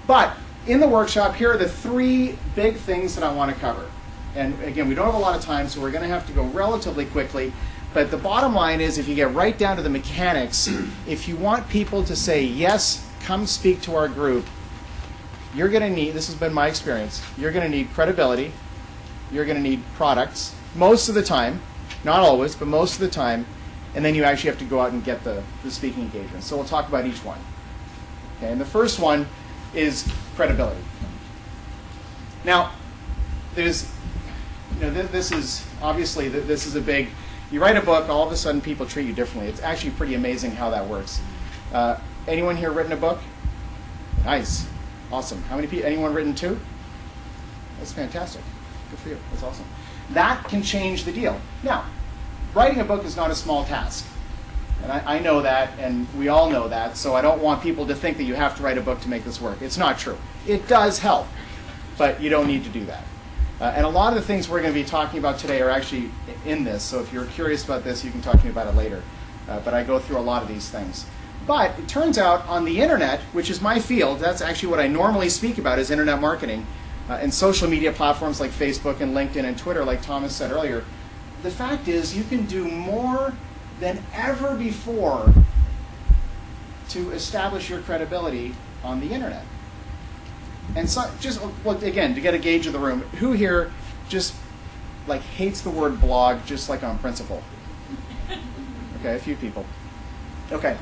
But in the workshop, here are the 3 big things that I want to cover. And again, we don't have a lot of time, so we're going to have to go relatively quickly. But the bottom line is, if you get right down to the mechanics, if you want people to say, yes, come speak to our group, you're going to need, this has been my experience, you're going to need credibility, you're going to need products, most of the time, not always, but most of the time, and then you actually have to go out and get the speaking engagements. So we'll talk about each one. Okay, and the first one is credibility. Now, there's, this is, obviously, this is a big, you write a book, all of a sudden people treat you differently. It's actually pretty amazing how that works. Anyone here written a book? Nice. Awesome. How many people? Anyone written 2? That's fantastic. Good for you. That's awesome. That can change the deal. Now, writing a book is not a small task. And I know that, and we all know that, so I don't want people to think that you have to write a book to make this work. It's not true. It does help, but you don't need to do that. And a lot of the things we're going to be talking about today are actually in this, so if you're curious about this, you can talk to me about it later. But I go through a lot of these things. But it turns out on the internet, which is my field, that's actually what I normally speak about, is internet marketing, and social media platforms like Facebook and LinkedIn and Twitter, like Thomas said earlier. The fact is, you can do more than ever before to establish your credibility on the internet. And so, just look, again, to get a gauge of the room, who here just like hates the word blog just like on principle? Okay, a few people. Okay,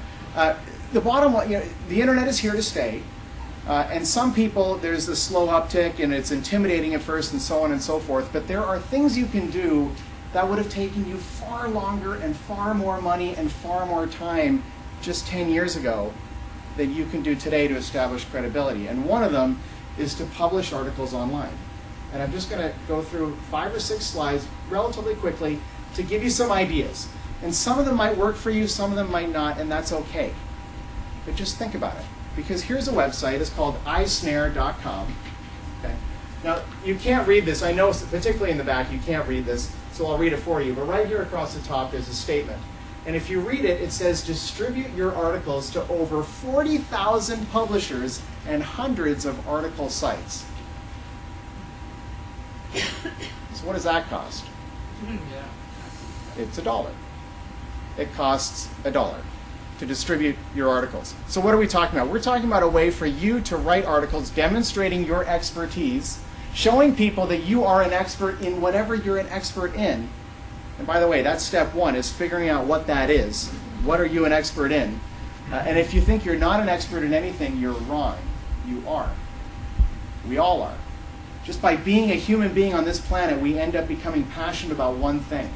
the bottom line, the internet is here to stay, and some people, there's the slow uptick and it's intimidating at first and so on and so forth, but there are things you can do that would have taken you far longer and far more money and far more time just 10 years ago that you can do today to establish credibility. And one of them is to publish articles online. And I'm just going to go through 5 or 6 slides relatively quickly to give you some ideas. And some of them might work for you, some of them might not, and that's okay. But just think about it. Because here's a website, it's called isnare.com. Okay? Now, you can't read this. I know, particularly in the back, you can't read this, so I'll read it for you. But right here across the top, there's a statement. And if you read it, it says, distribute your articles to over 40,000 publishers and hundreds of article sites. So what does that cost? It's $1. It costs $1 to distribute your articles. So what are we talking about? We're talking about a way for you to write articles demonstrating your expertise, showing people that you are an expert in whatever you're an expert in. And by the way, that's step 1, is figuring out what that is. What are you an expert in? And if you think you're not an expert in anything, you're wrong. You are. We all are. Just by being a human being on this planet, we end up becoming passionate about one thing.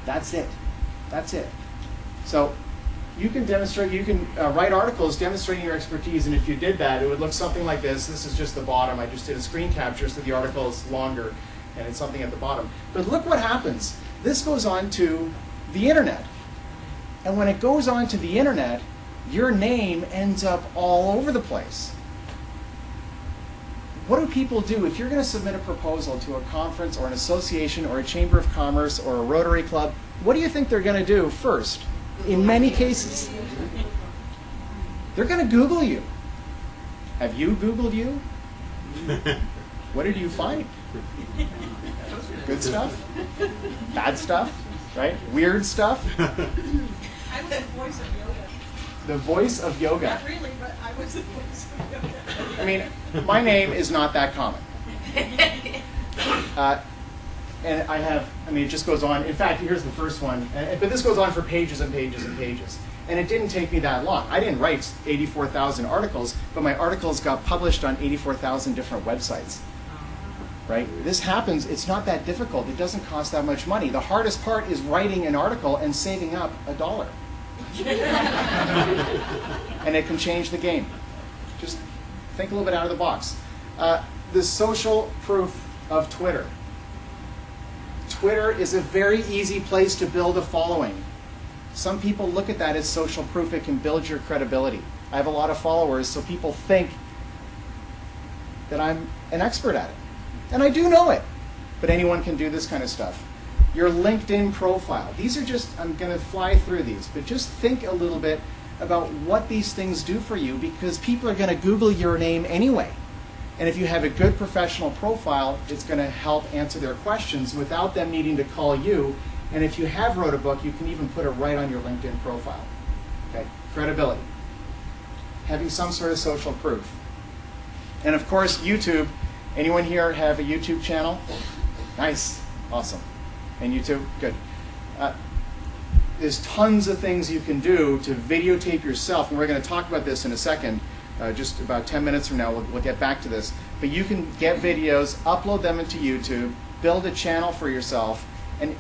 That's it. That's it. So you can demonstrate, you can write articles demonstrating your expertise, and if you did that, it would look something like this. This is just the bottom. I just did a screen capture so the article is longer, and it's something at the bottom. But look what happens. This goes on to the internet. And when it goes on to the internet, your name ends up all over the place. What do people do? If you're going to submit a proposal to a conference or an association or a chamber of commerce or a Rotary Club, what do you think they're going to do first? In many cases, they're going to Google you. Have you Googled you? What did you find? Good stuff? Bad stuff? Right? Weird stuff? I was the voice of yoga. The voice of yoga. Not really, but I was the voice of yoga. I mean, my name is not that common. And I have, I mean, it just goes on. In fact, here's the first one. But this goes on for pages and pages and pages. And it didn't take me that long. I didn't write 84,000 articles, but my articles got published on 84,000 different websites. Right? This happens, it's not that difficult. It doesn't cost that much money. The hardest part is writing an article and saving up $1. And it can change the game. Just think a little bit out of the box. The social proof of Twitter. Twitter is a very easy place to build a following. Some people look at that as social proof. It can build your credibility. I have a lot of followers, so people think that I'm an expert at it. And I do know it, but anyone can do this kind of stuff. Your LinkedIn profile. These are just, I'm going to fly through these, but just think a little bit about what these things do for you, because people are going to Google your name anyway. And if you have a good professional profile, it's going to help answer their questions without them needing to call you. And if you have wrote a book, you can even put it right on your LinkedIn profile. Okay? Credibility. Having some sort of social proof. And of course, YouTube. Anyone here have a YouTube channel? Nice. Awesome. And YouTube? Good. There's tons of things you can do to videotape yourself, and we're going to talk about this in a second. Just about 10 minutes from now, we'll get back to this. But you can get videos, upload them into YouTube, build a channel for yourself. And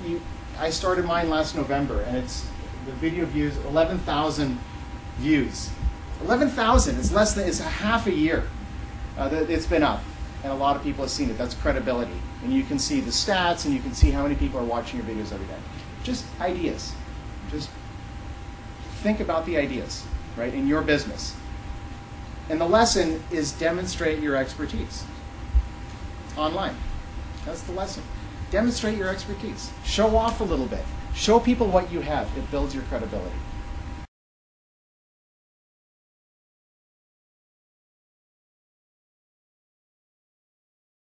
I started mine last November, and it's the video views, 11,000 views. 11,000. It's less than, it's a half a year that it's been up, and a lot of people have seen it. That's credibility, and you can see the stats, and you can see how many people are watching your videos every day. Just ideas. Just think about the ideas, right, in your business. And the lesson is demonstrate your expertise online. That's the lesson. Demonstrate your expertise. Show off a little bit. Show people what you have. It builds your credibility.